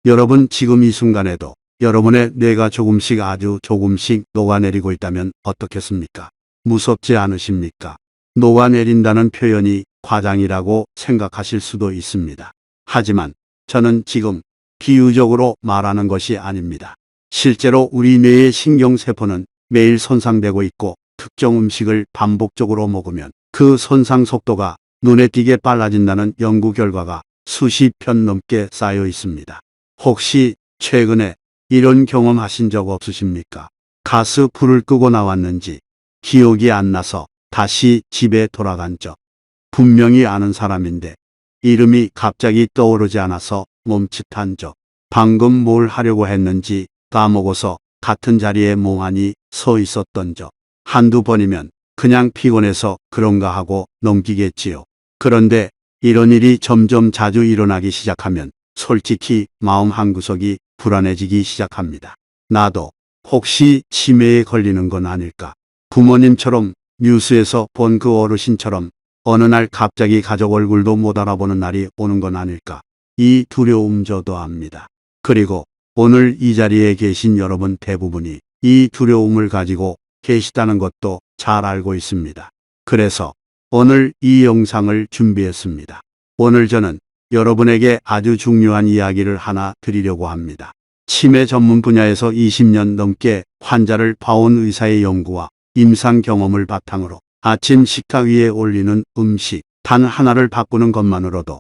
여러분 지금 이 순간에도 여러분의 뇌가 조금씩 아주 조금씩 녹아내리고 있다면 어떻겠습니까? 무섭지 않으십니까? 녹아내린다는 표현이 과장이라고 생각하실 수도 있습니다. 하지만 저는 지금 비유적으로 말하는 것이 아닙니다. 실제로 우리 뇌의 신경세포는 매일 손상되고 있고 특정 음식을 반복적으로 먹으면 그 손상 속도가 눈에 띄게 빨라진다는 연구 결과가 수십 편 넘게 쌓여 있습니다. 혹시 최근에 이런 경험하신 적 없으십니까? 가스 불을 끄고 나왔는지 기억이 안 나서 다시 집에 돌아간 적. 분명히 아는 사람인데 이름이 갑자기 떠오르지 않아서 멈칫한 적. 방금 뭘 하려고 했는지 까먹어서 같은 자리에 멍하니 서 있었던 적. 한두 번이면 그냥 피곤해서 그런가 하고 넘기겠지요. 그런데 이런 일이 점점 자주 일어나기 시작하면 솔직히 마음 한구석이 불안해지기 시작합니다. 나도 혹시 치매에 걸리는 건 아닐까? 부모님처럼 뉴스에서 본 그 어르신처럼 어느 날 갑자기 가족 얼굴도 못 알아보는 날이 오는 건 아닐까? 이 두려움 저도 압니다. 그리고 오늘 이 자리에 계신 여러분 대부분이 이 두려움을 가지고 계시다는 것도 잘 알고 있습니다. 그래서 오늘 이 영상을 준비했습니다. 오늘 저는 여러분에게 아주 중요한 이야기를 하나 드리려고 합니다. 치매 전문 분야에서 20년 넘게 환자를 봐온 의사의 연구와 임상 경험을 바탕으로 아침 식탁 위에 올리는 음식 단 하나를 바꾸는 것만으로도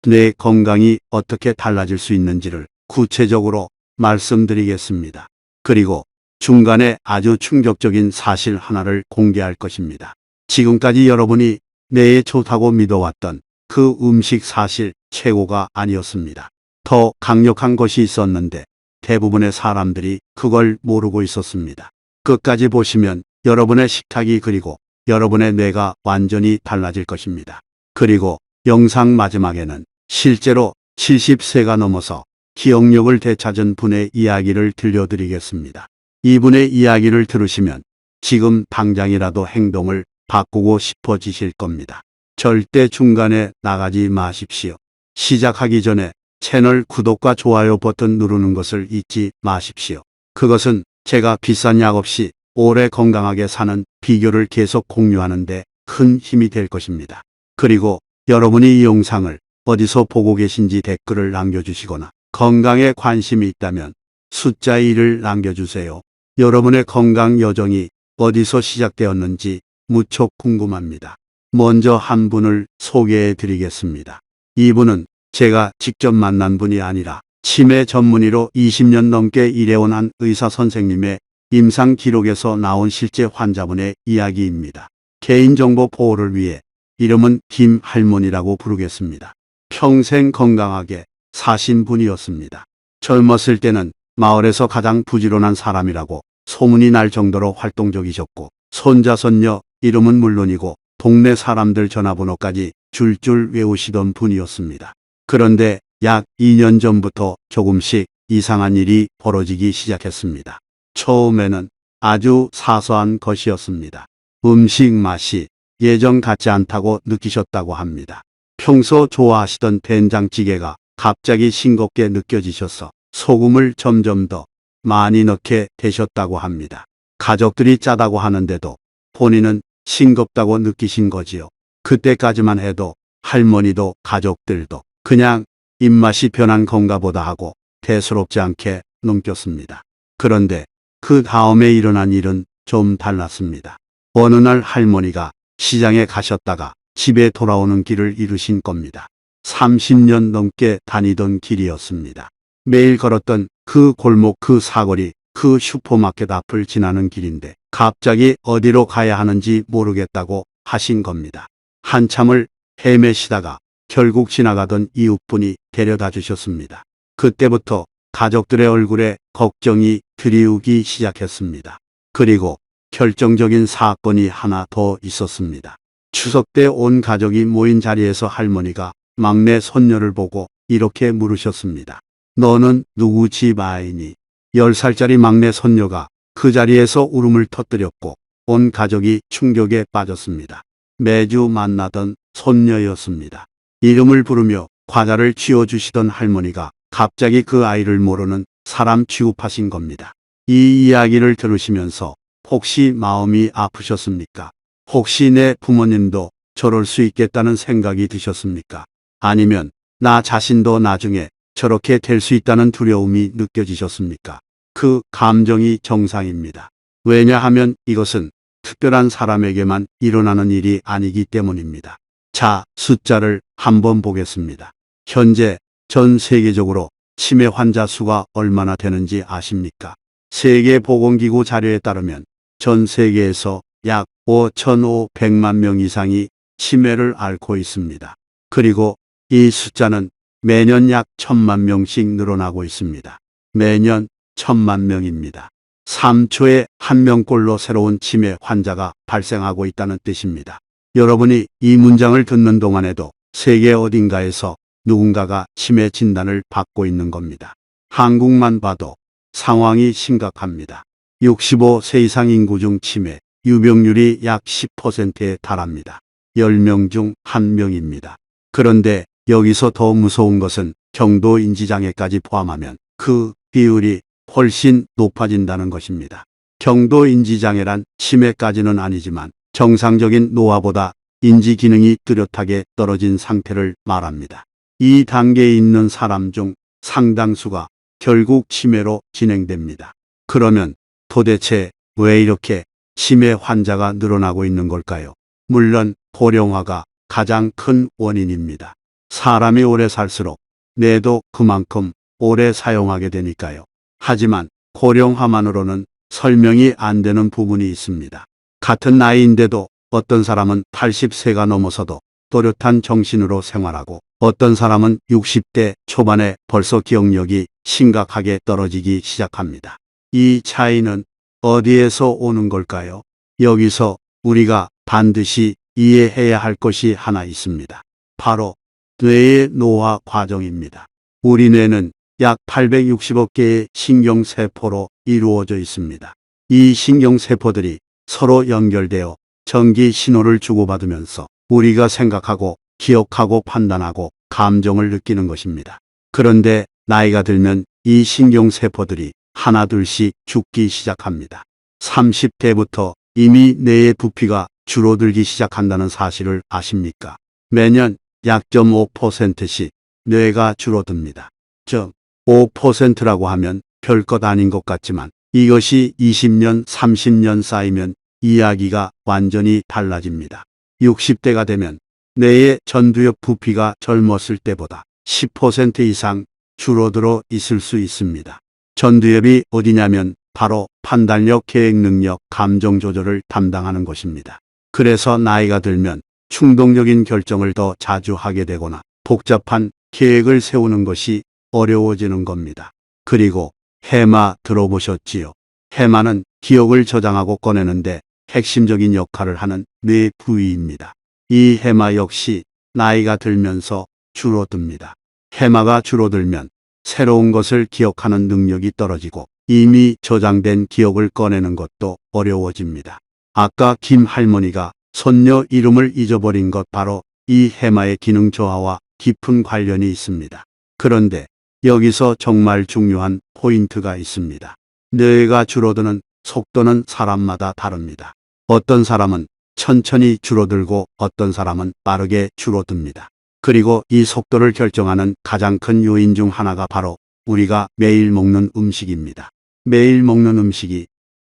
뇌 건강이 어떻게 달라질 수 있는지를 구체적으로 말씀드리겠습니다. 그리고 중간에 아주 충격적인 사실 하나를 공개할 것입니다. 지금까지 여러분이 뇌에 좋다고 믿어왔던 그 음식 사실 최고가 아니었습니다. 더 강력한 것이 있었는데 대부분의 사람들이 그걸 모르고 있었습니다. 끝까지 보시면 여러분의 식탁이 그리고 여러분의 뇌가 완전히 달라질 것입니다. 그리고 영상 마지막에는 실제로 70세가 넘어서 기억력을 되찾은 분의 이야기를 들려드리겠습니다. 이분의 이야기를 들으시면 지금 당장이라도 행동을 바꾸고 싶어지실 겁니다. 절대 중간에 나가지 마십시오. 시작하기 전에 채널 구독과 좋아요 버튼 누르는 것을 잊지 마십시오. 그것은 제가 비싼 약 없이 오래 건강하게 사는 비결을 계속 공유하는데 큰 힘이 될 것입니다. 그리고 여러분이 이 영상을 어디서 보고 계신지 댓글을 남겨주시거나 건강에 관심이 있다면 숫자 1을 남겨주세요. 여러분의 건강 여정이 어디서 시작되었는지 무척 궁금합니다. 먼저 한 분을 소개해 드리겠습니다. 이분은 제가 직접 만난 분이 아니라 치매 전문의로 20년 넘게 일해온 한 의사 선생님의 임상 기록에서 나온 실제 환자분의 이야기입니다. 개인정보 보호를 위해 이름은 김 할머니라고 부르겠습니다. 평생 건강하게 사신 분이었습니다. 젊었을 때는 마을에서 가장 부지런한 사람이라고 소문이 날 정도로 활동적이셨고 손자 손녀 이름은 물론이고 동네 사람들 전화번호까지 줄줄 외우시던 분이었습니다. 그런데 약 2년 전부터 조금씩 이상한 일이 벌어지기 시작했습니다. 처음에는 아주 사소한 것이었습니다. 음식 맛이 예전 같지 않다고 느끼셨다고 합니다. 평소 좋아하시던 된장찌개가 갑자기 싱겁게 느껴지셔서 소금을 점점 더 많이 넣게 되셨다고 합니다. 가족들이 짜다고 하는데도 본인은 싱겁다고 느끼신 거지요. 그때까지만 해도 할머니도 가족들도 그냥 입맛이 변한 건가 보다 하고 대수롭지 않게 넘겼습니다. 그런데 그 다음에 일어난 일은 좀 달랐습니다. 어느 날 할머니가 시장에 가셨다가 집에 돌아오는 길을 잃으신 겁니다. 30년 넘게 다니던 길이었습니다. 매일 걸었던 그 골목 그 사거리 그 슈퍼마켓 앞을 지나는 길인데 갑자기 어디로 가야 하는지 모르겠다고 하신 겁니다. 한참을 헤매시다가 결국 지나가던 이웃분이 데려다 주셨습니다. 그때부터 가족들의 얼굴에 걱정이 드리우기 시작했습니다. 그리고 결정적인 사건이 하나 더 있었습니다. 추석 때 온 가족이 모인 자리에서 할머니가 막내 손녀를 보고 이렇게 물으셨습니다. 너는 누구 집 아이니? 10살짜리 막내 손녀가 그 자리에서 울음을 터뜨렸고 온 가족이 충격에 빠졌습니다. 매주 만나던 손녀였습니다. 이름을 부르며 과자를 쥐어주시던 할머니가 갑자기 그 아이를 모르는 사람 취급하신 겁니다. 이 이야기를 들으시면서 혹시 마음이 아프셨습니까? 혹시 내 부모님도 저럴 수 있겠다는 생각이 드셨습니까? 아니면 나 자신도 나중에 저렇게 될 수 있다는 두려움이 느껴지셨습니까? 그 감정이 정상입니다. 왜냐하면 이것은 특별한 사람에게만 일어나는 일이 아니기 때문입니다. 자, 숫자를 한번 보겠습니다. 현재 전 세계적으로 치매 환자 수가 얼마나 되는지 아십니까? 세계보건기구 자료에 따르면 전 세계에서 약 5,500만 명 이상이 치매를 앓고 있습니다. 그리고 이 숫자는 매년 약 1,000만 명씩 늘어나고 있습니다. 매년 1,000만 명입니다. 3초에 1명꼴로 새로운 치매 환자가 발생하고 있다는 뜻입니다. 여러분이 이 문장을 듣는 동안에도 세계 어딘가에서 누군가가 치매 진단을 받고 있는 겁니다. 한국만 봐도 상황이 심각합니다. 65세 이상 인구 중 치매 유병률이 약 10%에 달합니다. 10명 중 1명입니다. 그런데 여기서 더 무서운 것은 경도 인지장애까지 포함하면 그 비율이 훨씬 높아진다는 것입니다. 경도 인지장애란 치매까지는 아니지만 정상적인 노화보다 인지 기능이 뚜렷하게 떨어진 상태를 말합니다. 이 단계에 있는 사람 중 상당수가 결국 치매로 진행됩니다. 그러면 도대체 왜 이렇게 치매 환자가 늘어나고 있는 걸까요? 물론 고령화가 가장 큰 원인입니다. 사람이 오래 살수록 뇌도 그만큼 오래 사용하게 되니까요. 하지만 고령화만으로는 설명이 안 되는 부분이 있습니다. 같은 나이인데도 어떤 사람은 80세가 넘어서도 또렷한 정신으로 생활하고 어떤 사람은 60대 초반에 벌써 기억력이 심각하게 떨어지기 시작합니다. 이 차이는 어디에서 오는 걸까요? 여기서 우리가 반드시 이해해야 할 것이 하나 있습니다. 바로 뇌의 노화 과정입니다. 우리 뇌는 약 860억 개의 신경세포로 이루어져 있습니다. 이 신경세포들이 서로 연결되어 전기 신호를 주고받으면서 우리가 생각하고 기억하고 판단하고 감정을 느끼는 것입니다. 그런데 나이가 들면 이 신경세포들이 하나둘씩 죽기 시작합니다. 30대부터 이미 뇌의 부피가 줄어들기 시작한다는 사실을 아십니까? 매년 약 0.5%씩 뇌가 줄어듭니다. 즉 5%라고 하면 별것 아닌 것 같지만 이것이 20년, 30년 쌓이면 이야기가 완전히 달라집니다. 60대가 되면 뇌의 전두엽 부피가 젊었을 때보다 10% 이상 줄어들어 있을 수 있습니다. 전두엽이 어디냐면 바로 판단력, 계획 능력, 감정 조절을 담당하는 것입니다. 그래서 나이가 들면 충동적인 결정을 더 자주 하게 되거나 복잡한 계획을 세우는 것이 어려워지는 겁니다. 그리고 해마 들어보셨지요? 해마는 기억을 저장하고 꺼내는데 핵심적인 역할을 하는 뇌 부위입니다. 이 해마 역시 나이가 들면서 줄어듭니다. 해마가 줄어들면 새로운 것을 기억하는 능력이 떨어지고 이미 저장된 기억을 꺼내는 것도 어려워집니다. 아까 김 할머니가 손녀 이름을 잊어버린 것 바로 이 해마의 기능 저하와 깊은 관련이 있습니다. 그런데 여기서 정말 중요한 포인트가 있습니다. 뇌가 줄어드는 속도는 사람마다 다릅니다. 어떤 사람은 천천히 줄어들고 어떤 사람은 빠르게 줄어듭니다. 그리고 이 속도를 결정하는 가장 큰 요인 중 하나가 바로 우리가 매일 먹는 음식입니다. 매일 먹는 음식이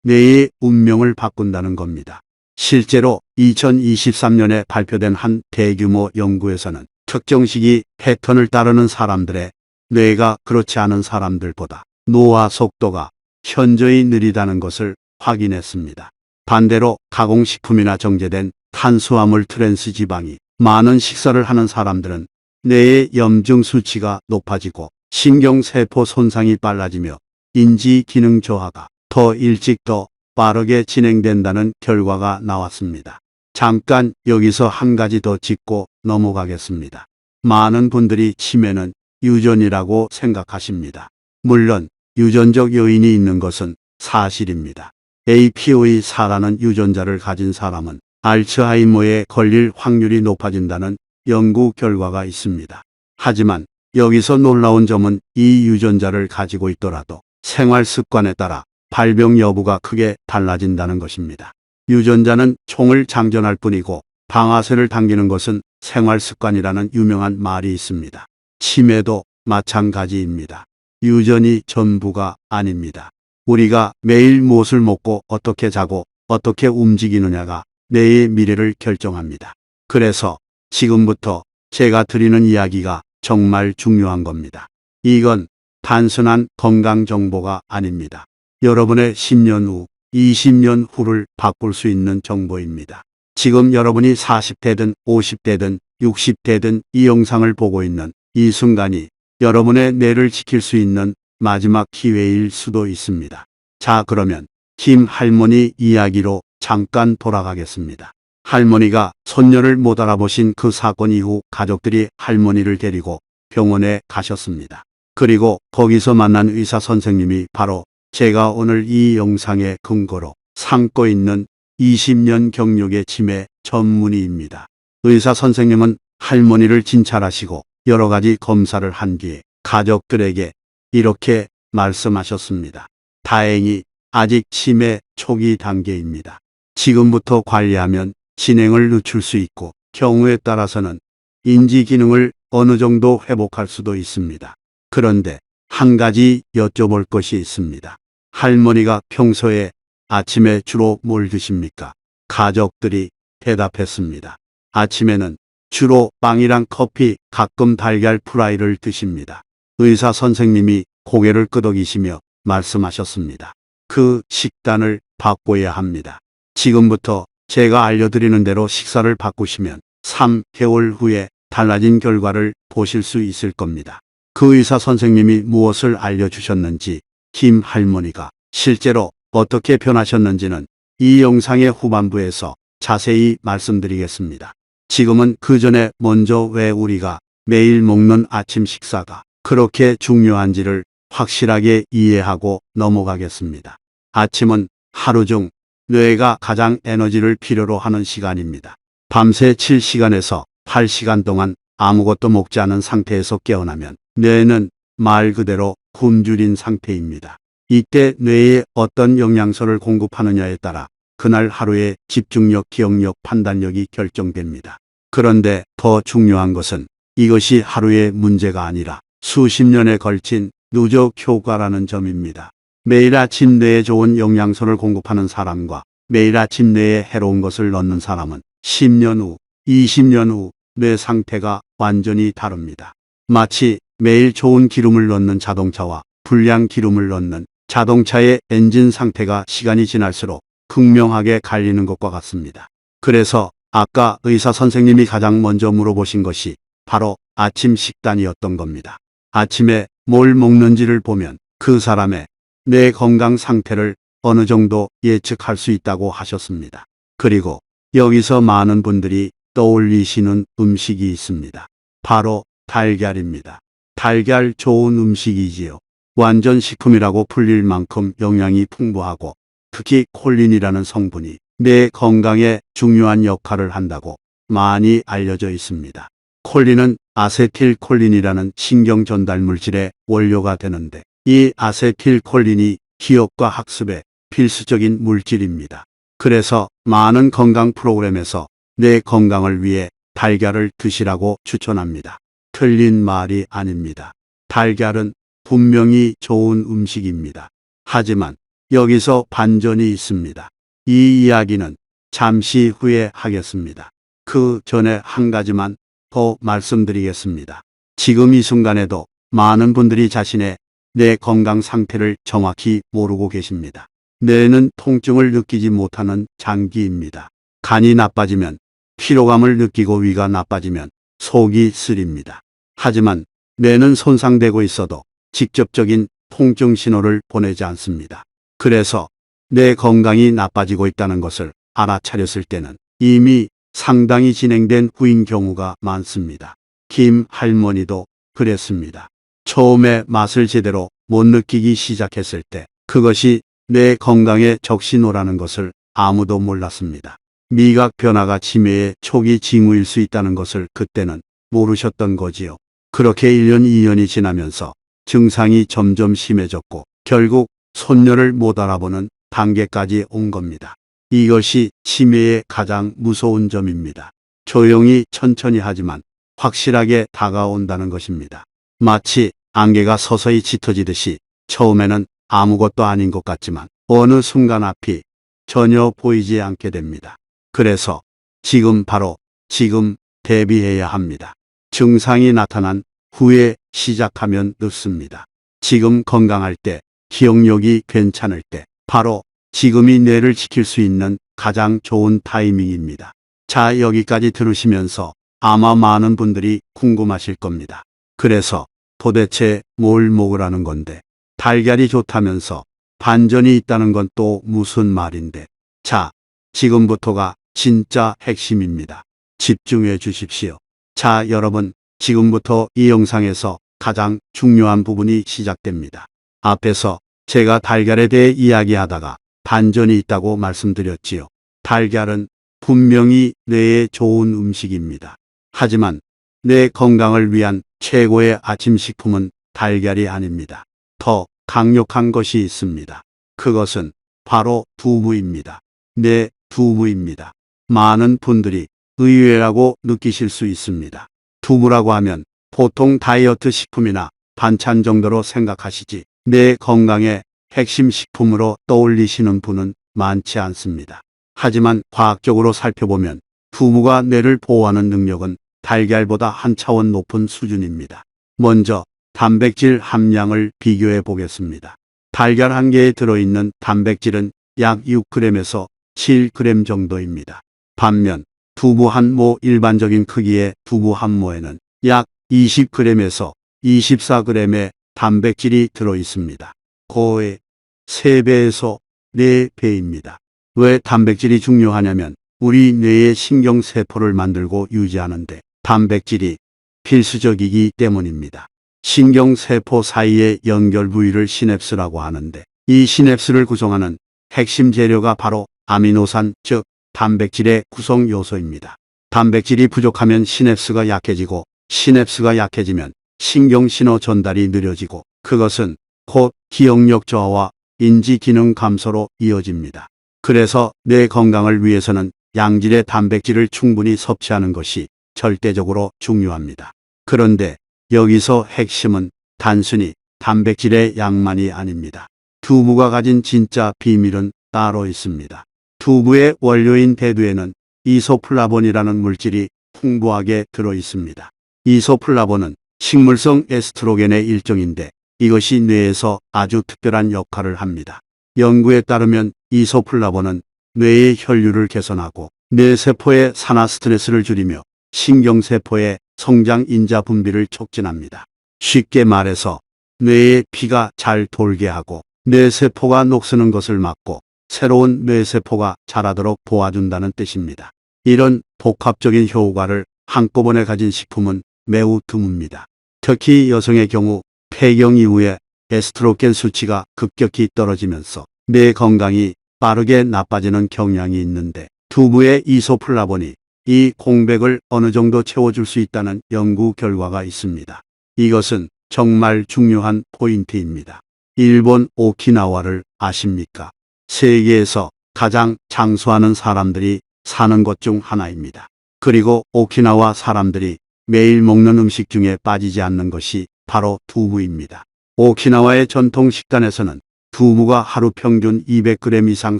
뇌의 운명을 바꾼다는 겁니다. 실제로 2023년에 발표된 한 대규모 연구에서는 특정 시기 패턴을 따르는 사람들의 뇌가 그렇지 않은 사람들보다 노화 속도가 현저히 느리다는 것을 확인했습니다. 반대로 가공식품이나 정제된 탄수화물 트랜스 지방이 많은 식사를 하는 사람들은 뇌의 염증 수치가 높아지고 신경세포 손상이 빨라지며 인지 기능 저하가 더 일찍 더 빠르게 진행된다는 결과가 나왔습니다. 잠깐 여기서 한 가지 더 짚고 넘어가겠습니다. 많은 분들이 치매는 유전이라고 생각하십니다. 물론 유전적 요인이 있는 것은 사실입니다. APOE4라는 유전자를 가진 사람은 알츠하이머에 걸릴 확률이 높아진다는 연구 결과가 있습니다. 하지만 여기서 놀라운 점은 이 유전자를 가지고 있더라도 생활 습관에 따라 발병 여부가 크게 달라진다는 것입니다. 유전자는 총을 장전할 뿐이고 방아쇠를 당기는 것은 생활 습관이라는 유명한 말이 있습니다. 치매도 마찬가지입니다. 유전이 전부가 아닙니다. 우리가 매일 무엇을 먹고 어떻게 자고 어떻게 움직이느냐가 내의 미래를 결정합니다. 그래서 지금부터 제가 드리는 이야기가 정말 중요한 겁니다. 이건 단순한 건강 정보가 아닙니다. 여러분의 10년 후, 20년 후를 바꿀 수 있는 정보입니다. 지금 여러분이 40대든 50대든 60대든 이 영상을 보고 있는 이 순간이 여러분의 뇌를 지킬 수 있는 마지막 기회일 수도 있습니다. 자, 그러면 김 할머니 이야기로 잠깐 돌아가겠습니다. 할머니가 손녀를 못 알아보신 그 사건 이후 가족들이 할머니를 데리고 병원에 가셨습니다. 그리고 거기서 만난 의사 선생님이 바로 제가 오늘 이 영상의 근거로 삼고 있는 20년 경력의 치매 전문의입니다. 의사 선생님은 할머니를 진찰하시고 여러 가지 검사를 한 뒤에 가족들에게 이렇게 말씀하셨습니다. 다행히 아직 치매 초기 단계입니다. 지금부터 관리하면 진행을 늦출 수 있고 경우에 따라서는 인지 기능을 어느 정도 회복할 수도 있습니다. 그런데 한 가지 여쭤볼 것이 있습니다. 할머니가 평소에 아침에 주로 뭘 드십니까? 가족들이 대답했습니다. 아침에는 주로 빵이랑 커피, 가끔 달걀 프라이를 드십니다. 의사 선생님이 고개를 끄덕이시며 말씀하셨습니다. 그 식단을 바꿔야 합니다. 지금부터 제가 알려드리는 대로 식사를 바꾸시면 3개월 후에 달라진 결과를 보실 수 있을 겁니다. 그 의사 선생님이 무엇을 알려주셨는지, 김 할머니가 실제로 어떻게 변하셨는지는 이 영상의 후반부에서 자세히 말씀드리겠습니다. 지금은 그 전에 먼저 왜 우리가 매일 먹는 아침 식사가 그렇게 중요한지를 확실하게 이해하고 넘어가겠습니다. 아침은 하루 중 뇌가 가장 에너지를 필요로 하는 시간입니다. 밤새 7시간에서 8시간 동안 아무것도 먹지 않은 상태에서 깨어나면 뇌는 말 그대로 굶주린 상태입니다. 이때 뇌에 어떤 영양소를 공급하느냐에 따라 그날 하루의 집중력, 기억력, 판단력이 결정됩니다. 그런데 더 중요한 것은 이것이 하루의 문제가 아니라 수십 년에 걸친 누적 효과라는 점입니다. 매일 아침 뇌에 좋은 영양소를 공급하는 사람과 매일 아침 뇌에 해로운 것을 넣는 사람은 10년 후, 20년 후 뇌 상태가 완전히 다릅니다. 마치 매일 좋은 기름을 넣는 자동차와 불량 기름을 넣는 자동차의 엔진 상태가 시간이 지날수록 극명하게 갈리는 것과 같습니다. 그래서 아까 의사 선생님이 가장 먼저 물어보신 것이 바로 아침 식단이었던 겁니다. 아침에 뭘 먹는지를 보면 그 사람의 뇌 건강 상태를 어느 정도 예측할 수 있다고 하셨습니다. 그리고 여기서 많은 분들이 떠올리시는 음식이 있습니다. 바로 달걀입니다. 달걀 좋은 음식이지요. 완전 식품이라고 불릴 만큼 영양이 풍부하고 특히 콜린이라는 성분이 뇌 건강에 중요한 역할을 한다고 많이 알려져 있습니다. 콜린은 아세틸콜린이라는 신경 전달 물질의 원료가 되는데 이 아세틸콜린이 기억과 학습에 필수적인 물질입니다. 그래서 많은 건강 프로그램에서 뇌 건강을 위해 달걀을 드시라고 추천합니다. 틀린 말이 아닙니다. 달걀은 분명히 좋은 음식입니다. 하지만 여기서 반전이 있습니다. 이 이야기는 잠시 후에 하겠습니다. 그 전에 한 가지만 더 말씀드리겠습니다. 지금 이 순간에도 많은 분들이 자신의 뇌 건강 상태를 정확히 모르고 계십니다. 뇌는 통증을 느끼지 못하는 장기입니다. 간이 나빠지면 피로감을 느끼고 위가 나빠지면 속이 쓰립니다. 하지만 뇌는 손상되고 있어도 직접적인 통증 신호를 보내지 않습니다. 그래서 뇌 건강이 나빠지고 있다는 것을 알아차렸을 때는 이미 상당히 진행된 후인 경우가 많습니다. 김 할머니도 그랬습니다. 처음에 맛을 제대로 못 느끼기 시작했을 때 그것이 뇌 건강의 적신호라는 것을 아무도 몰랐습니다. 미각 변화가 치매의 초기 징후일 수 있다는 것을 그때는 모르셨던 거지요. 그렇게 1년, 2년이 지나면서 증상이 점점 심해졌고 결국 손녀를 못 알아보는 단계까지 온 겁니다. 이것이 치매의 가장 무서운 점입니다. 조용히 천천히 하지만 확실하게 다가온다는 것입니다. 마치 안개가 서서히 짙어지듯이 처음에는 아무것도 아닌 것 같지만 어느 순간 앞이 전혀 보이지 않게 됩니다. 그래서 지금 바로 지금 대비해야 합니다. 증상이 나타난 후에 시작하면 늦습니다. 지금 건강할 때, 기억력이 괜찮을 때, 바로 지금이 뇌를 지킬 수 있는 가장 좋은 타이밍입니다. 자, 여기까지 들으시면서 아마 많은 분들이 궁금하실 겁니다. 그래서 도대체 뭘 먹으라는 건데, 달걀이 좋다면서 반전이 있다는 건 또 무슨 말인데. 자, 지금부터가 진짜 핵심입니다. 집중해 주십시오. 자, 여러분, 지금부터 이 영상에서 가장 중요한 부분이 시작됩니다. 앞에서 제가 달걀에 대해 이야기하다가 반전이 있다고 말씀드렸지요. 달걀은 분명히 뇌에 좋은 음식입니다. 하지만 뇌 건강을 위한 최고의 아침 식품은 달걀이 아닙니다. 더 강력한 것이 있습니다. 그것은 바로 두부입니다. 네, 두부입니다. 많은 분들이 의외라고 느끼실 수 있습니다. 두부라고 하면 보통 다이어트 식품이나 반찬 정도로 생각하시지 뇌 건강의 핵심 식품으로 떠올리시는 분은 많지 않습니다. 하지만 과학적으로 살펴보면 두부가 뇌를 보호하는 능력은 달걀보다 한 차원 높은 수준입니다. 먼저 단백질 함량을 비교해 보겠습니다. 달걀 한 개에 들어있는 단백질은 약 6g에서 7g 정도입니다. 반면 두부 한 모 일반적인 크기의 두부 한 모에는 약 20g에서 24g의 단백질이 들어있습니다. 거의 3배에서 4배입니다. 왜 단백질이 중요하냐면 우리 뇌의 신경세포를 만들고 유지하는데 단백질이 필수적이기 때문입니다. 신경세포 사이의 연결 부위를 시냅스라고 하는데 이 시냅스를 구성하는 핵심 재료가 바로 아미노산, 즉 단백질의 구성 요소입니다. 단백질이 부족하면 시냅스가 약해지고 시냅스가 약해지면 신경신호 전달이 느려지고 그것은 곧 기억력 저하와 인지기능 감소로 이어집니다. 그래서 뇌 건강을 위해서는 양질의 단백질을 충분히 섭취하는 것이 절대적으로 중요합니다. 그런데 여기서 핵심은 단순히 단백질의 양만이 아닙니다. 두부가 가진 진짜 비밀은 따로 있습니다. 두부의 원료인 대두에는 이소플라본이라는 물질이 풍부하게 들어 있습니다. 이소플라본은 식물성 에스트로겐의 일종인데 이것이 뇌에서 아주 특별한 역할을 합니다. 연구에 따르면 이소플라본은 뇌의 혈류를 개선하고 뇌세포의 산화 스트레스를 줄이며 신경세포의 성장 인자 분비를 촉진합니다. 쉽게 말해서 뇌의 피가 잘 돌게 하고 뇌세포가 녹쓰는 것을 막고 새로운 뇌세포가 자라도록 도와준다는 뜻입니다. 이런 복합적인 효과를 한꺼번에 가진 식품은 매우 드뭅니다. 특히 여성의 경우 폐경 이후에 에스트로겐 수치가 급격히 떨어지면서 뇌 건강이 빠르게 나빠지는 경향이 있는데 두부의 이소플라본이 이 공백을 어느 정도 채워줄 수 있다는 연구 결과가 있습니다. 이것은 정말 중요한 포인트입니다. 일본 오키나와를 아십니까? 세계에서 가장 장수하는 사람들이 사는 곳 중 하나입니다. 그리고 오키나와 사람들이 매일 먹는 음식 중에 빠지지 않는 것이 바로 두부입니다. 오키나와의 전통 식단에서는 두부가 하루 평균 200g 이상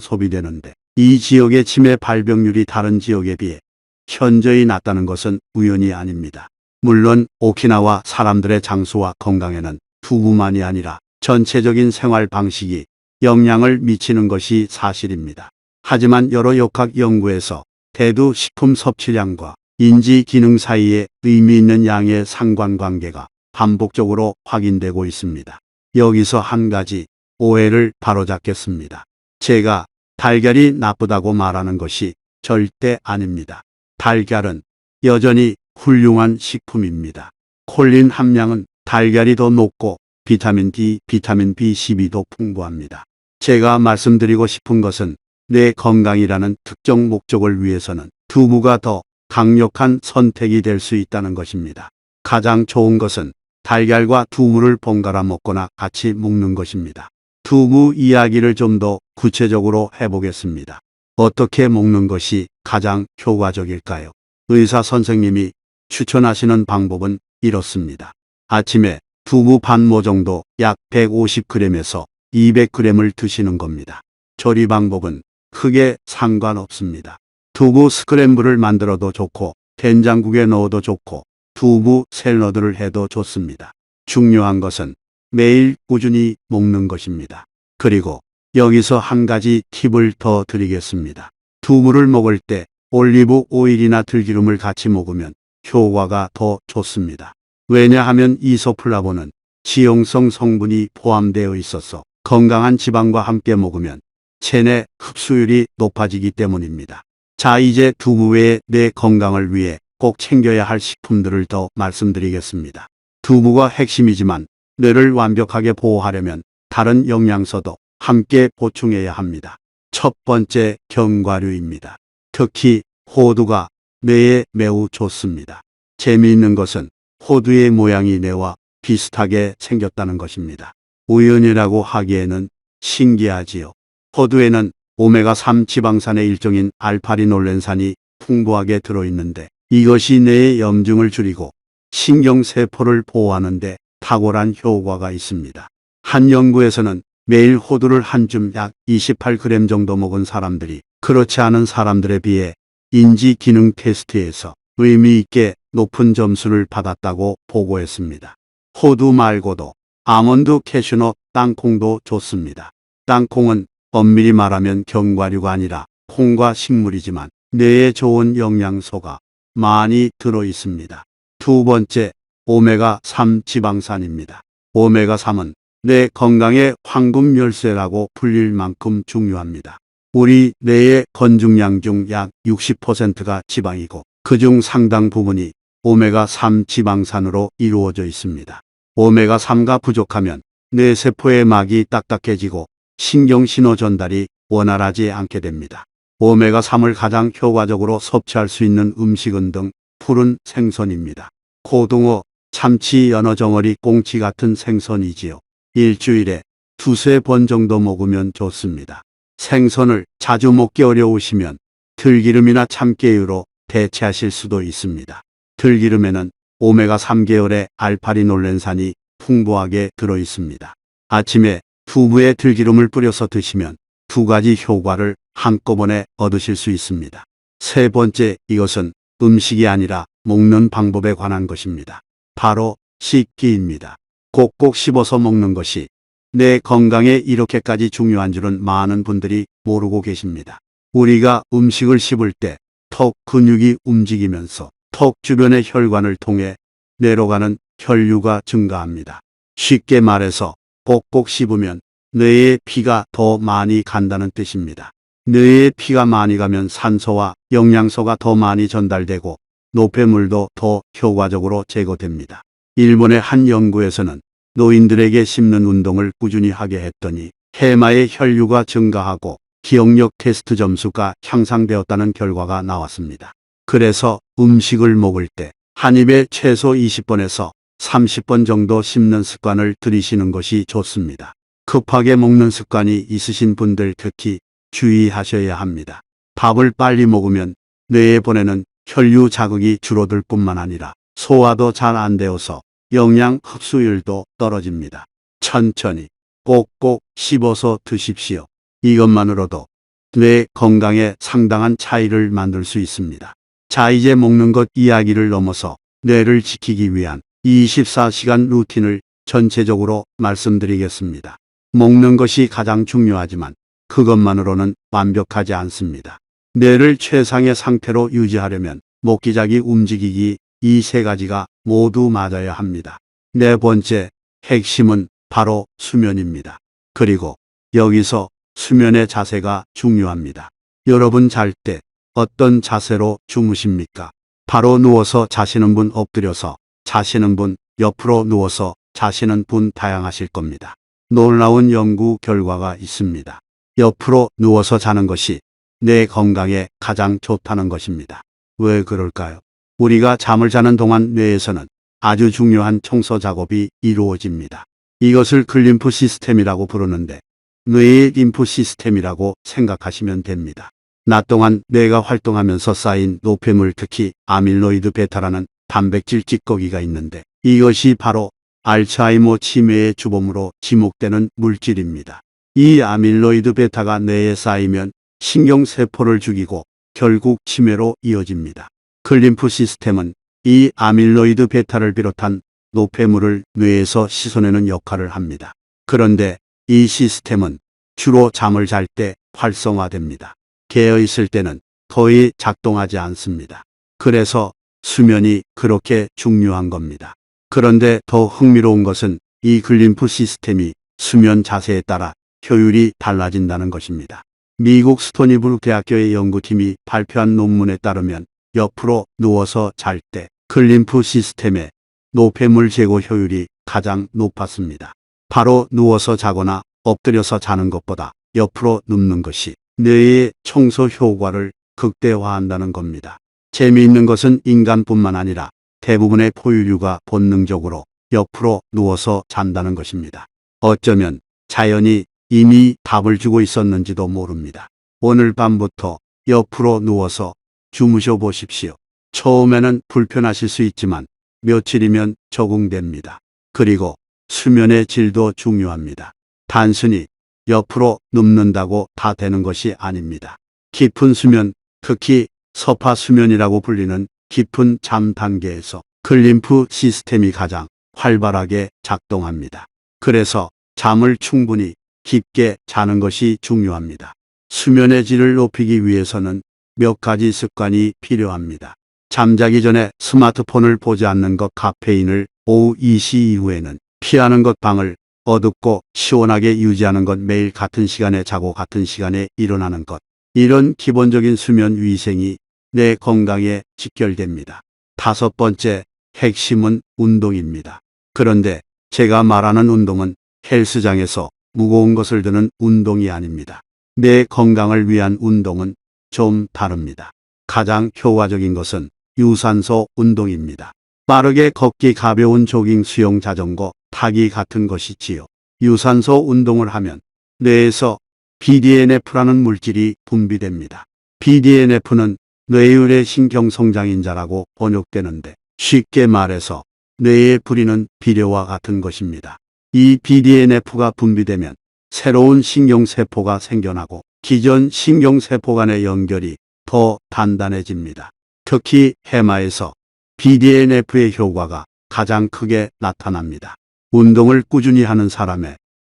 소비되는데 이 지역의 치매 발병률이 다른 지역에 비해 현저히 낮다는 것은 우연이 아닙니다. 물론 오키나와 사람들의 장수와 건강에는 두부만이 아니라 전체적인 생활 방식이 영향을 미치는 것이 사실입니다. 하지만 여러 역학 연구에서 대두 식품 섭취량과 인지 기능 사이에 의미 있는 양의 상관관계가 반복적으로 확인되고 있습니다. 여기서 한 가지 오해를 바로잡겠습니다. 제가 달걀이 나쁘다고 말하는 것이 절대 아닙니다. 달걀은 여전히 훌륭한 식품입니다. 콜린 함량은 달걀이 더 높고 비타민 D, 비타민 B12도 풍부합니다. 제가 말씀드리고 싶은 것은 뇌 건강이라는 특정 목적을 위해서는 두부가 더 강력한 선택이 될 수 있다는 것입니다. 가장 좋은 것은 달걀과 두부를 번갈아 먹거나 같이 먹는 것입니다. 두부 이야기를 좀 더 구체적으로 해보겠습니다. 어떻게 먹는 것이 가장 효과적일까요? 의사 선생님이 추천하시는 방법은 이렇습니다. 아침에 두부 반모 정도 약 150g에서 200g을 드시는 겁니다. 조리 방법은 크게 상관없습니다. 두부 스크램블을 만들어도 좋고 된장국에 넣어도 좋고 두부 샐러드를 해도 좋습니다. 중요한 것은 매일 꾸준히 먹는 것입니다. 그리고 여기서 한 가지 팁을 더 드리겠습니다. 두부를 먹을 때 올리브 오일이나 들기름을 같이 먹으면 효과가 더 좋습니다. 왜냐하면 이소플라본은 지용성 성분이 포함되어 있어서 건강한 지방과 함께 먹으면 체내 흡수율이 높아지기 때문입니다. 자, 이제 두부 외에 내 건강을 위해 꼭 챙겨야 할 식품들을 더 말씀드리겠습니다. 두부가 핵심이지만 뇌를 완벽하게 보호하려면 다른 영양소도 함께 보충해야 합니다. 첫 번째, 견과류입니다. 특히 호두가 뇌에 매우 좋습니다. 재미있는 것은 호두의 모양이 뇌와 비슷하게 생겼다는 것입니다. 우연이라고 하기에는 신기하지요. 호두에는 오메가3 지방산의 일종인 알파리놀렌산이 풍부하게 들어있는데 이것이 뇌의 염증을 줄이고 신경세포를 보호하는 데 탁월한 효과가 있습니다. 한 연구에서는 매일 호두를 한 줌 약 28g 정도 먹은 사람들이 그렇지 않은 사람들에 비해 인지 기능 테스트에서 의미 있게 높은 점수를 받았다고 보고했습니다. 호두 말고도 아몬드, 캐슈넛, 땅콩도 좋습니다. 땅콩은 엄밀히 말하면 견과류가 아니라 콩과 식물이지만 뇌에 좋은 영양소가 많이 들어 있습니다. 두 번째, 오메가3 지방산입니다. 오메가3은 뇌 건강의 황금 열쇠라고 불릴 만큼 중요합니다. 우리 뇌의 건중량 중 약 60%가 지방이고 그중 상당 부분이 오메가3 지방산으로 이루어져 있습니다. 오메가3가 부족하면 뇌세포의 막이 딱딱해지고 신경신호 전달이 원활하지 않게 됩니다. 오메가3을 가장 효과적으로 섭취할 수 있는 음식은 등 푸른 생선입니다. 고등어, 참치, 연어, 정어리, 꽁치 같은 생선이지요. 일주일에 두세 번 정도 먹으면 좋습니다. 생선을 자주 먹기 어려우시면 들기름이나 참깨유로 대체하실 수도 있습니다. 들기름에는 오메가3 계열의 알파리놀렌산이 풍부하게 들어 있습니다. 아침에 두부에 들기름을 뿌려서 드시면 두 가지 효과를 한꺼번에 얻으실 수 있습니다. 세 번째, 이것은 음식이 아니라 먹는 방법에 관한 것입니다. 바로 씻기입니다. 꼭꼭 씹어서 먹는 것이 내 건강에 이렇게까지 중요한 줄은 많은 분들이 모르고 계십니다. 우리가 음식을 씹을 때 턱 근육이 움직이면서 턱 주변의 혈관을 통해 뇌로 가는 혈류가 증가합니다. 쉽게 말해서 꼭꼭 씹으면 뇌에 피가 더 많이 간다는 뜻입니다. 뇌에 피가 많이 가면 산소와 영양소가 더 많이 전달되고 노폐물도 더 효과적으로 제거됩니다. 일본의 한 연구에서는 노인들에게 씹는 운동을 꾸준히 하게 했더니 해마의 혈류가 증가하고 기억력 테스트 점수가 향상되었다는 결과가 나왔습니다. 그래서 음식을 먹을 때 한 입에 최소 20번에서 30번 정도 씹는 습관을 들이시는 것이 좋습니다. 급하게 먹는 습관이 있으신 분들 특히 주의하셔야 합니다. 밥을 빨리 먹으면 뇌에 보내는 혈류 자극이 줄어들 뿐만 아니라 소화도 잘 안 되어서 영양 흡수율도 떨어집니다. 천천히 꼭꼭 씹어서 드십시오. 이것만으로도 뇌 건강에 상당한 차이를 만들 수 있습니다. 자, 이제 먹는 것 이야기를 넘어서 뇌를 지키기 위한 24시간 루틴을 전체적으로 말씀드리겠습니다. 먹는 것이 가장 중요하지만 그것만으로는 완벽하지 않습니다. 뇌를 최상의 상태로 유지하려면 먹기, 자기, 움직이기 이 세 가지가 모두 맞아야 합니다. 네 번째, 핵심은 바로 수면입니다. 그리고 여기서 수면의 자세가 중요합니다. 여러분 잘 때 어떤 자세로 주무십니까? 바로 누워서 자시는 분, 엎드려서 자시는 분, 옆으로 누워서 자시는 분 다양하실 겁니다. 놀라운 연구 결과가 있습니다. 옆으로 누워서 자는 것이 뇌 건강에 가장 좋다는 것입니다. 왜 그럴까요? 우리가 잠을 자는 동안 뇌에서는 아주 중요한 청소 작업이 이루어집니다. 이것을 글림프 시스템이라고 부르는데 뇌의 림프 시스템이라고 생각하시면 됩니다. 낮 동안 뇌가 활동하면서 쌓인 노폐물, 특히 아밀로이드 베타라는 단백질 찌꺼기가 있는데 이것이 바로 알츠하이머 치매의 주범으로 지목되는 물질입니다. 이 아밀로이드 베타가 뇌에 쌓이면 신경세포를 죽이고 결국 치매로 이어집니다. 글림프 시스템은 이 아밀로이드 베타를 비롯한 노폐물을 뇌에서 씻어내는 역할을 합니다. 그런데 이 시스템은 주로 잠을 잘 때 활성화됩니다. 깨어 있을 때는 거의 작동하지 않습니다. 그래서 수면이 그렇게 중요한 겁니다. 그런데 더 흥미로운 것은 이 글림프 시스템이 수면 자세에 따라 효율이 달라진다는 것입니다. 미국 스토니브룩 대학교의 연구팀이 발표한 논문에 따르면 옆으로 누워서 잘 때 글림프 시스템의 노폐물 제거 효율이 가장 높았습니다. 바로 누워서 자거나 엎드려서 자는 것보다 옆으로 눕는 것이 뇌의 청소 효과를 극대화한다는 겁니다. 재미있는 것은 인간뿐만 아니라 대부분의 포유류가 본능적으로 옆으로 누워서 잔다는 것입니다. 어쩌면 자연이 이미 답을 주고 있었는지도 모릅니다. 오늘 밤부터 옆으로 누워서 주무셔 보십시오. 처음에는 불편하실 수 있지만 며칠이면 적응됩니다. 그리고 수면의 질도 중요합니다. 단순히 옆으로 눕는다고 다 되는 것이 아닙니다. 깊은 수면, 특히 서파 수면이라고 불리는 깊은 잠 단계에서 글림프 시스템이 가장 활발하게 작동합니다. 그래서 잠을 충분히 깊게 자는 것이 중요합니다. 수면의 질을 높이기 위해서는 몇 가지 습관이 필요합니다. 잠자기 전에 스마트폰을 보지 않는 것, 카페인을 오후 2시 이후에는 피하는 것, 방을 어둡고 시원하게 유지하는 것, 매일 같은 시간에 자고 같은 시간에 일어나는 것. 이런 기본적인 수면 위생이 내 건강에 직결됩니다. 다섯 번째, 핵심은 운동입니다. 그런데 제가 말하는 운동은 헬스장에서 무거운 것을 드는 운동이 아닙니다. 내 건강을 위한 운동은 좀 다릅니다. 가장 효과적인 것은 유산소 운동입니다. 빠르게 걷기, 가벼운 조깅, 수영, 자전거 타기 같은 것이지요. 유산소 운동을 하면 뇌에서 BDNF라는 물질이 분비됩니다. BDNF는 뇌율의 신경성장인자라고 번역되는데 쉽게 말해서 뇌에 부리는 비료와 같은 것입니다. 이 BDNF가 분비되면 새로운 신경세포가 생겨나고 기존 신경세포 간의 연결이 더 단단해집니다. 특히 해마에서 BDNF의 효과가 가장 크게 나타납니다. 운동을 꾸준히 하는 사람의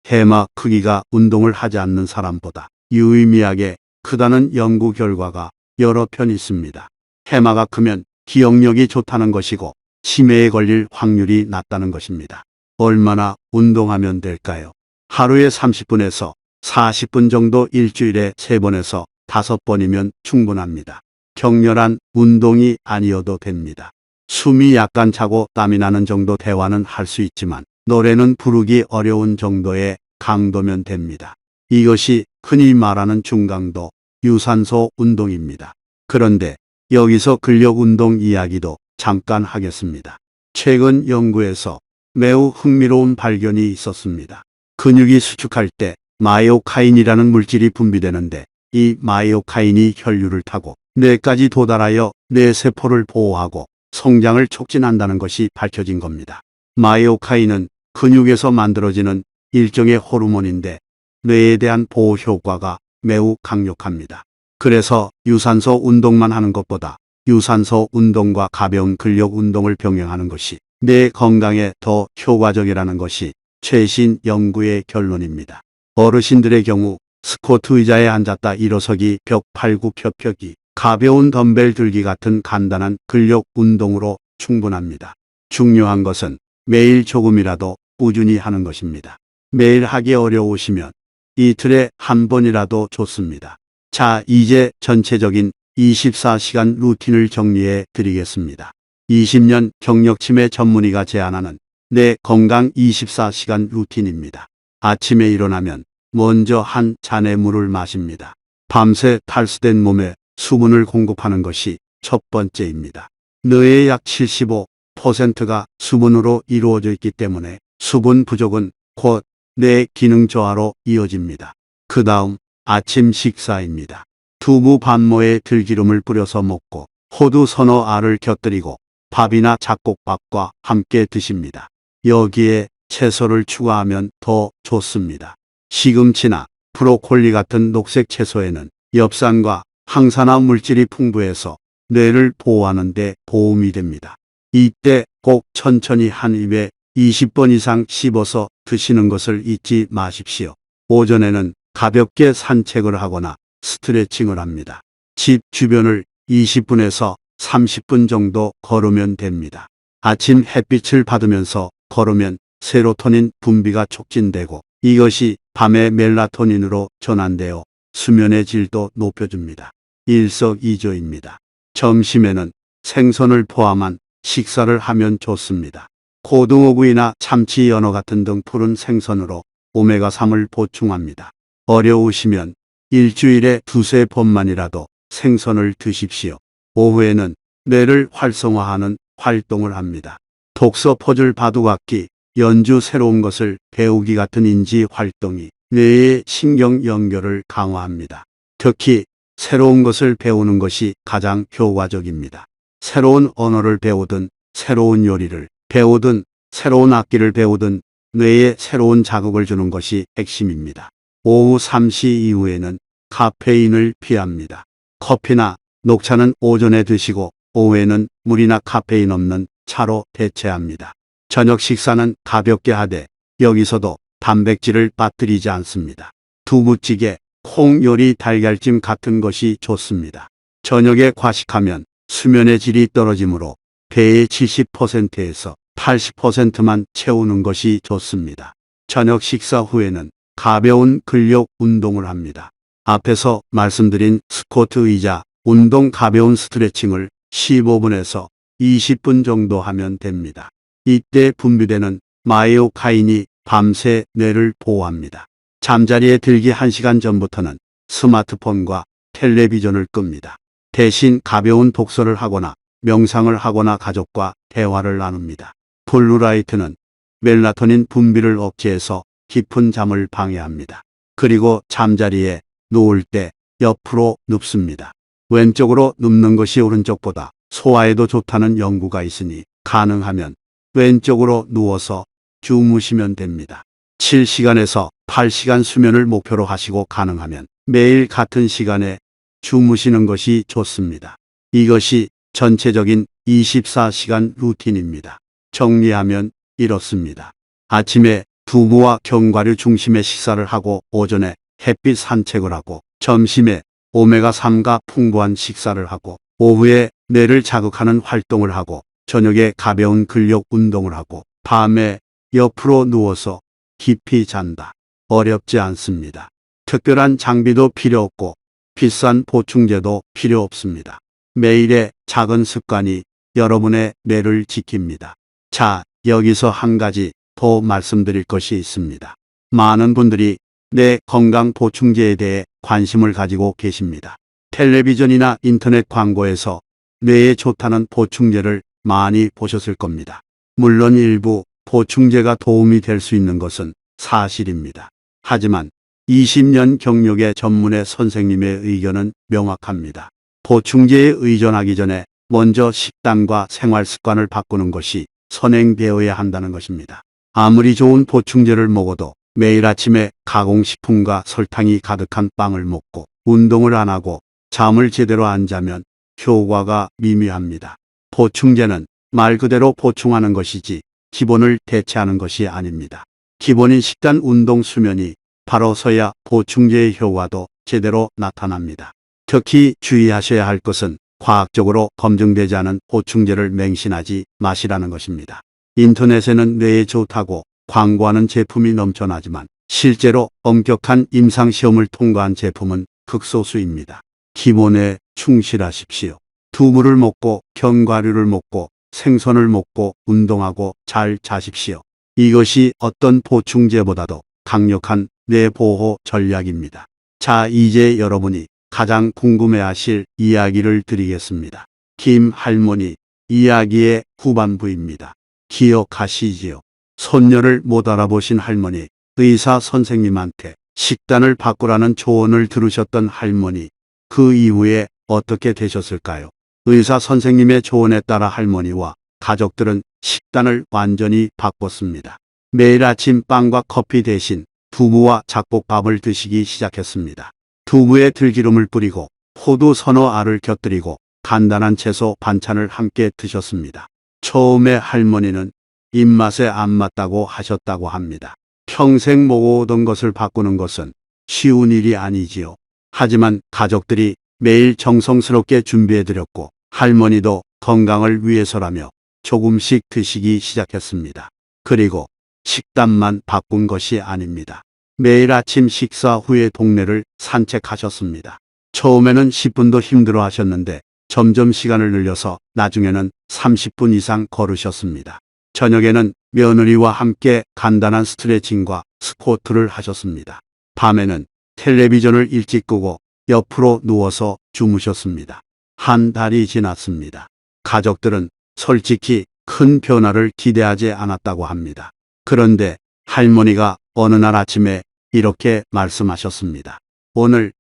해마 크기가 운동을 하지 않는 사람보다 유의미하게 크다는 연구 결과가 여러 편 있습니다. 해마가 크면 기억력이 좋다는 것이고 치매에 걸릴 확률이 낮다는 것입니다. 얼마나 운동하면 될까요? 하루에 30분에서 40분 정도, 일주일에 3번에서 5번이면 충분합니다. 격렬한 운동이 아니어도 됩니다. 숨이 약간 차고 땀이 나는 정도 대화는 할 수 있지만 노래는 부르기 어려운 정도의 강도면 됩니다. 이것이 흔히 말하는 중강도 유산소 운동입니다. 그런데 여기서 근력 운동 이야기도 잠깐 하겠습니다. 최근 연구에서 매우 흥미로운 발견이 있었습니다. 근육이 수축할 때 마이오카인이라는 물질이 분비되는데 이 마이오카인이 혈류를 타고 뇌까지 도달하여 뇌세포를 보호하고 성장을 촉진한다는 것이 밝혀진 겁니다. 마이오카인은 근육에서 만들어지는 일종의 호르몬인데 뇌에 대한 보호 효과가 매우 강력합니다. 그래서 유산소 운동만 하는 것보다 유산소 운동과 가벼운 근력 운동을 병행하는 것이 뇌 건강에 더 효과적이라는 것이 최신 연구의 결론입니다. 어르신들의 경우 스쿼트 의자에 앉았다 일어서기, 벽 팔구 펴펴기, 가벼운 덤벨 들기 같은 간단한 근력 운동으로 충분합니다. 중요한 것은 매일 조금이라도 꾸준히 하는 것입니다. 매일 하기 어려우시면 이틀에 한 번이라도 좋습니다. 자, 이제 전체적인 24시간 루틴을 정리해 드리겠습니다. 20년 경력치매 전문의가 제안하는 내 건강 24시간 루틴입니다. 아침에 일어나면 먼저 한 잔의 물을 마십니다. 밤새 탈수된 몸에 수분을 공급하는 것이 첫 번째입니다. 뇌의 약 75, 80%가 수분으로 이루어져 있기 때문에 수분 부족은 곧 뇌 기능 저하로 이어집니다. 그 다음 아침 식사입니다. 두부 반모에 들기름을 뿌려서 먹고 호두 서너 알을 곁들이고 밥이나 잡곡밥과 함께 드십니다. 여기에 채소를 추가하면 더 좋습니다. 시금치나 브로콜리 같은 녹색 채소에는 엽산과 항산화 물질이 풍부해서 뇌를 보호하는 데 도움이 됩니다. 이때 꼭 천천히 한 입에 20번 이상 씹어서 드시는 것을 잊지 마십시오. 오전에는 가볍게 산책을 하거나 스트레칭을 합니다. 집 주변을 20분에서 30분 정도 걸으면 됩니다. 아침 햇빛을 받으면서 걸으면 세로토닌 분비가 촉진되고 이것이 밤의 멜라토닌으로 전환되어 수면의 질도 높여줍니다. 일석이조입니다. 점심에는 생선을 포함한 식사를 하면 좋습니다. 고등어구이나 참치, 연어 같은 등 푸른 생선으로 오메가3을 보충합니다. 어려우시면 일주일에 두세 번만이라도 생선을 드십시오. 오후에는 뇌를 활성화하는 활동을 합니다. 독서, 퍼즐, 바둑악기, 연주, 새로운 것을 배우기 같은 인지 활동이 뇌의 신경 연결을 강화합니다. 특히 새로운 것을 배우는 것이 가장 효과적입니다. 새로운 언어를 배우든 새로운 요리를 배우든 새로운 악기를 배우든 뇌에 새로운 자극을 주는 것이 핵심입니다. 오후 3시 이후에는 카페인을 피합니다. 커피나 녹차는 오전에 드시고 오후에는 물이나 카페인 없는 차로 대체합니다. 저녁 식사는 가볍게 하되 여기서도 단백질을 빠뜨리지 않습니다. 두부찌개, 콩 요리, 달걀찜 같은 것이 좋습니다. 저녁에 과식하면 수면의 질이 떨어지므로 배의 70%에서 80%만 채우는 것이 좋습니다. 저녁 식사 후에는 가벼운 근력 운동을 합니다. 앞에서 말씀드린 스쿼트 의자, 운동, 가벼운 스트레칭을 15분에서 20분 정도 하면 됩니다. 이때 분비되는 마이오카인이 밤새 뇌를 보호합니다. 잠자리에 들기 1시간 전부터는 스마트폰과 텔레비전을 끕니다. 대신 가벼운 독서를 하거나 명상을 하거나 가족과 대화를 나눕니다. 블루라이트는 멜라토닌 분비를 억제해서 깊은 잠을 방해합니다. 그리고 잠자리에 누울 때 옆으로 눕습니다. 왼쪽으로 눕는 것이 오른쪽보다 소화에도 좋다는 연구가 있으니 가능하면 왼쪽으로 누워서 주무시면 됩니다. 7시간에서 8시간 수면을 목표로 하시고 가능하면 매일 같은 시간에 주무시는 것이 좋습니다. 이것이 전체적인 24시간 루틴입니다. 정리하면 이렇습니다. 아침에 두부와 견과류 중심의 식사를 하고 오전에 햇빛 산책을 하고 점심에 오메가3가 풍부한 식사를 하고 오후에 뇌를 자극하는 활동을 하고 저녁에 가벼운 근력 운동을 하고 밤에 옆으로 누워서 깊이 잔다. 어렵지 않습니다. 특별한 장비도 필요 없고 비싼 보충제도 필요 없습니다. 매일의 작은 습관이 여러분의 뇌를 지킵니다. 자, 여기서 한 가지 더 말씀드릴 것이 있습니다. 많은 분들이 뇌 건강 보충제에 대해 관심을 가지고 계십니다. 텔레비전이나 인터넷 광고에서 뇌에 좋다는 보충제를 많이 보셨을 겁니다. 물론 일부 보충제가 도움이 될 수 있는 것은 사실입니다. 하지만 20년 경력의 전문의 선생님의 의견은 명확합니다. 보충제에 의존하기 전에 먼저 식단과 생활 습관을 바꾸는 것이 선행되어야 한다는 것입니다. 아무리 좋은 보충제를 먹어도 매일 아침에 가공식품과 설탕이 가득한 빵을 먹고 운동을 안 하고 잠을 제대로 안 자면 효과가 미미합니다. 보충제는 말 그대로 보충하는 것이지 기본을 대체하는 것이 아닙니다. 기본인 식단, 운동, 수면이 바로서야 보충제의 효과도 제대로 나타납니다. 특히 주의하셔야 할 것은 과학적으로 검증되지 않은 보충제를 맹신하지 마시라는 것입니다. 인터넷에는 뇌에 좋다고 광고하는 제품이 넘쳐나지만 실제로 엄격한 임상시험을 통과한 제품은 극소수입니다. 기본에 충실하십시오. 두부를 먹고 견과류를 먹고 생선을 먹고 운동하고 잘 자십시오. 이것이 어떤 보충제보다도 강력한 뇌보호 전략입니다. 자, 이제 여러분이 가장 궁금해하실 이야기를 드리겠습니다. 김 할머니, 이야기의 후반부입니다. 기억하시지요? 손녀를 못 알아보신 할머니, 의사 선생님한테 식단을 바꾸라는 조언을 들으셨던 할머니, 그 이후에 어떻게 되셨을까요? 의사 선생님의 조언에 따라 할머니와 가족들은 식단을 완전히 바꿨습니다. 매일 아침 빵과 커피 대신 두부와 잡곡밥을 드시기 시작했습니다. 두부에 들기름을 뿌리고 호두 서너 알을 곁들이고 간단한 채소 반찬을 함께 드셨습니다. 처음에 할머니는 입맛에 안 맞다고 하셨다고 합니다. 평생 먹어오던 것을 바꾸는 것은 쉬운 일이 아니지요. 하지만 가족들이 매일 정성스럽게 준비해드렸고 할머니도 건강을 위해서라며 조금씩 드시기 시작했습니다. 그리고 식단만 바꾼 것이 아닙니다. 매일 아침 식사 후에 동네를 산책하셨습니다. 처음에는 10분도 힘들어 하셨는데 점점 시간을 늘려서 나중에는 30분 이상 걸으셨습니다. 저녁에는 며느리와 함께 간단한 스트레칭과 스쿼트를 하셨습니다. 밤에는 텔레비전을 일찍 끄고 옆으로 누워서 주무셨습니다. 한 달이 지났습니다. 가족들은 솔직히 큰 변화를 기대하지 않았다고 합니다. 그런데 할머니가 어느 날 아침에 이렇게 말씀하셨습니다. 오늘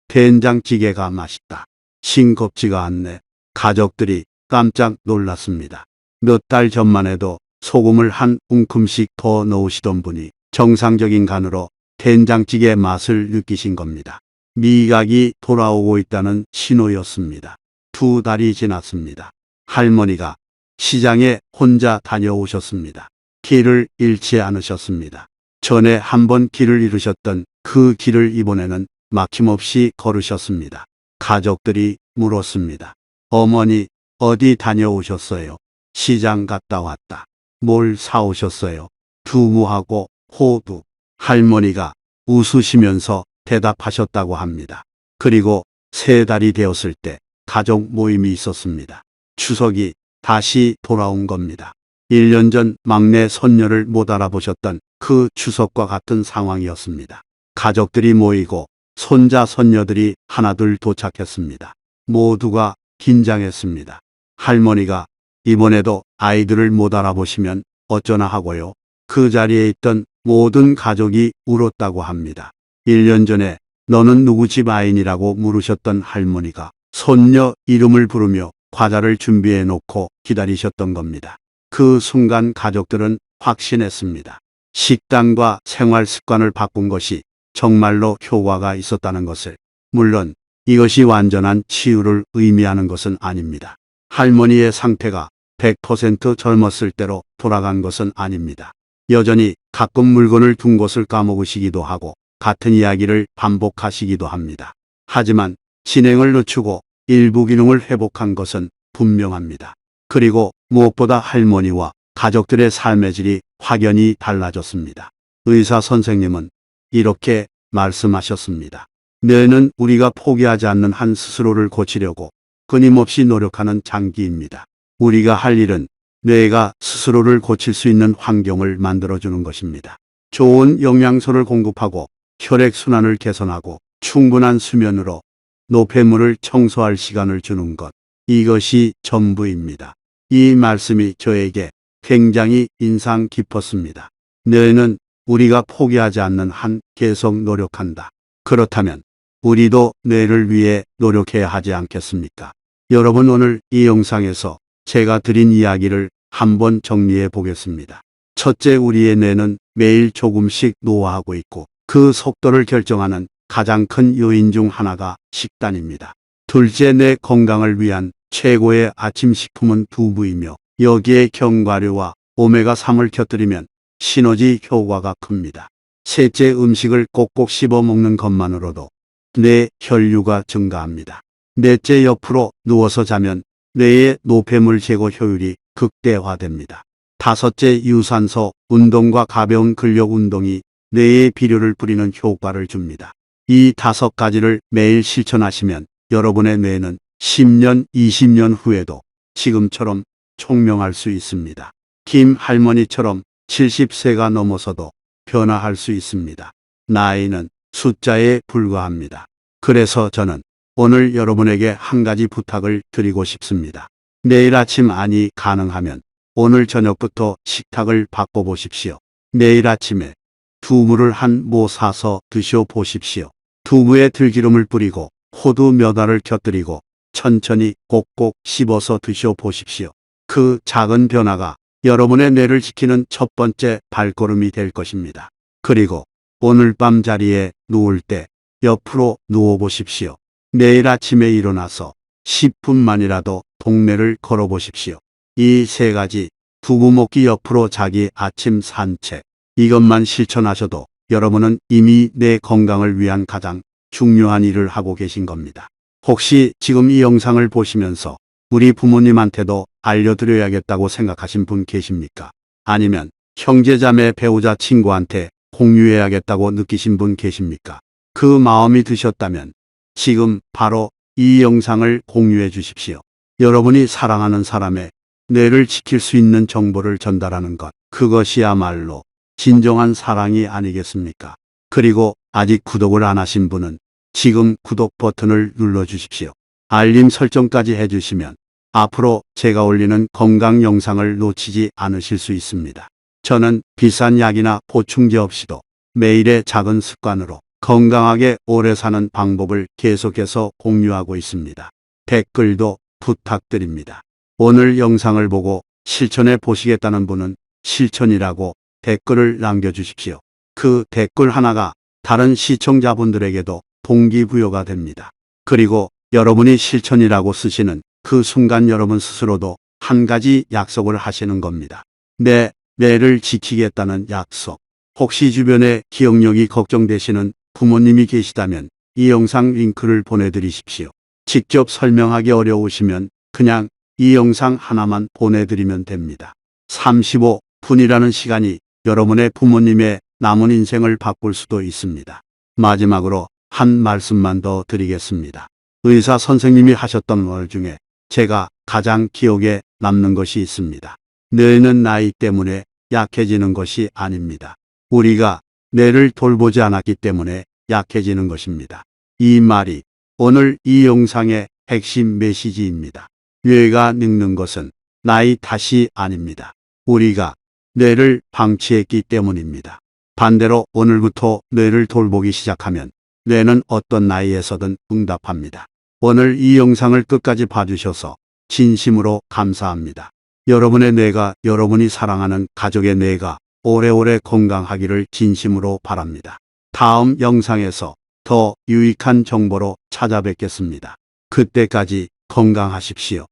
된장찌개가 맛있다. 싱겁지가 않네. 가족들이 깜짝 놀랐습니다. 몇 달 전만 해도 소금을 한 움큼씩 더 넣으시던 분이 정상적인 간으로 된장찌개 맛을 느끼신 겁니다. 미각이 돌아오고 있다는 신호였습니다. 2달이 지났습니다. 할머니가 시장에 혼자 다녀오셨습니다. 길을 잃지 않으셨습니다. 전에 한번 길을 잃으셨던 그 길을 이번에는 막힘없이 걸으셨습니다. 가족들이 물었습니다. 어머니, 어디 다녀오셨어요? 시장 갔다 왔다. 뭘 사오셨어요? 두부하고 호두. 할머니가 웃으시면서 대답하셨다고 합니다. 그리고 3달이 되었을 때 가족 모임이 있었습니다. 추석이 다시 돌아온 겁니다. 1년 전 막내 손녀를 못 알아보셨던 그 추석과 같은 상황이었습니다. 가족들이 모이고 손자 손녀들이 하나둘 도착했습니다. 모두가 긴장했습니다. 할머니가 이번에도 아이들을 못 알아보시면 어쩌나 하고요. 그 자리에 있던 모든 가족이 울었다고 합니다. 1년 전에 너는 누구 집 아이니라고 물으셨던 할머니가 손녀 이름을 부르며 과자를 준비해 놓고 기다리셨던 겁니다. 그 순간 가족들은 확신했습니다. 식단과 생활 습관을 바꾼 것이 정말로 효과가 있었다는 것을. 물론 이것이 완전한 치유를 의미하는 것은 아닙니다. 할머니의 상태가 100% 젊었을 때로 돌아간 것은 아닙니다. 여전히 가끔 물건을 둔 곳을 까먹으시기도 하고 같은 이야기를 반복하시기도 합니다. 하지만 진행을 늦추고 일부 기능을 회복한 것은 분명합니다. 그리고 무엇보다 할머니와 가족들의 삶의 질이 확연히 달라졌습니다. 의사 선생님은 이렇게 말씀하셨습니다. 뇌는 우리가 포기하지 않는 한 스스로를 고치려고 끊임없이 노력하는 장기입니다. 우리가 할 일은 뇌가 스스로를 고칠 수 있는 환경을 만들어주는 것입니다. 좋은 영양소를 공급하고 혈액순환을 개선하고 충분한 수면으로 노폐물을 청소할 시간을 주는 것. 이것이 전부입니다. 이 말씀이 저에게 굉장히 인상 깊었습니다. 뇌는 우리가 포기하지 않는 한 계속 노력한다. 그렇다면 우리도 뇌를 위해 노력해야 하지 않겠습니까? 여러분, 오늘 이 영상에서 제가 드린 이야기를 한번 정리해 보겠습니다. 첫째, 우리의 뇌는 매일 조금씩 노화하고 있고 그 속도를 결정하는 가장 큰 요인 중 하나가 식단입니다. 둘째, 뇌 건강을 위한 최고의 아침 식품은 두부이며 여기에 견과류와 오메가3을 곁들이면 시너지 효과가 큽니다. 셋째, 음식을 꼭꼭 씹어 먹는 것만으로도 뇌 혈류가 증가합니다. 넷째, 옆으로 누워서 자면 뇌의 노폐물 제거 효율이 극대화됩니다. 다섯째, 유산소 운동과 가벼운 근력 운동이 뇌에 비료를 뿌리는 효과를 줍니다. 이 5가지를 매일 실천하시면 여러분의 뇌는 10년, 20년 후에도 지금처럼 총명할 수 있습니다. 김 할머니처럼 70세가 넘어서도 변화할 수 있습니다. 나이는 숫자에 불과합니다. 그래서 저는 오늘 여러분에게 한 가지 부탁을 드리고 싶습니다. 내일 아침 안이 가능하면 오늘 저녁부터 식탁을 바꿔보십시오. 내일 아침에 두부를 한 모 사서 드셔보십시오. 두부에 들기름을 뿌리고 호두 몇 알을 곁들이고 천천히 꼭꼭 씹어서 드셔보십시오. 그 작은 변화가 여러분의 뇌를 지키는 첫 번째 발걸음이 될 것입니다. 그리고 오늘 밤 자리에 누울 때 옆으로 누워보십시오. 내일 아침에 일어나서 10분만이라도 동네를 걸어보십시오. 이 세 가지, 두부 먹기, 옆으로 자기, 아침 산책, 이것만 실천하셔도 여러분은 이미 내 건강을 위한 가장 중요한 일을 하고 계신 겁니다. 혹시 지금 이 영상을 보시면서 우리 부모님한테도 알려드려야겠다고 생각하신 분 계십니까? 아니면 형제자매, 배우자, 친구한테 공유해야겠다고 느끼신 분 계십니까? 그 마음이 드셨다면 지금 바로 이 영상을 공유해 주십시오. 여러분이 사랑하는 사람의 뇌를 지킬 수 있는 정보를 전달하는 것, 그것이야말로 진정한 사랑이 아니겠습니까? 그리고 아직 구독을 안 하신 분은 지금 구독 버튼을 눌러 주십시오. 알림 설정까지 해주시면 앞으로 제가 올리는 건강 영상을 놓치지 않으실 수 있습니다. 저는 비싼 약이나 보충제 없이도 매일의 작은 습관으로 건강하게 오래 사는 방법을 계속해서 공유하고 있습니다. 댓글도 부탁드립니다. 오늘 영상을 보고 실천해 보시겠다는 분은 실천이라고 댓글을 남겨주십시오. 그 댓글 하나가 다른 시청자분들에게도 동기부여가 됩니다. 그리고 여러분이 실천이라고 쓰시는 그 순간 여러분 스스로도 한 가지 약속을 하시는 겁니다. 내 뇌를 지키겠다는 약속. 혹시 주변에 기억력이 걱정되시는 부모님이 계시다면 이 영상 링크를 보내드리십시오. 직접 설명하기 어려우시면 그냥 이 영상 하나만 보내드리면 됩니다. 35분이라는 시간이 여러분의 부모님의 남은 인생을 바꿀 수도 있습니다. 마지막으로 한 말씀만 더 드리겠습니다. 의사 선생님이 하셨던 말 중에 제가 가장 기억에 남는 것이 있습니다. 뇌는 나이 때문에 약해지는 것이 아닙니다. 우리가 뇌를 돌보지 않았기 때문에 약해지는 것입니다. 이 말이 오늘 이 영상의 핵심 메시지입니다. 뇌가 늙는 것은 나이 탓이 아닙니다. 우리가 뇌를 방치했기 때문입니다. 반대로 오늘부터 뇌를 돌보기 시작하면 뇌는 어떤 나이에서든 응답합니다. 오늘 이 영상을 끝까지 봐주셔서 진심으로 감사합니다. 여러분의 뇌가, 여러분이 사랑하는 가족의 뇌가 오래오래 건강하기를 진심으로 바랍니다. 다음 영상에서 더 유익한 정보로 찾아뵙겠습니다. 그때까지 건강하십시오.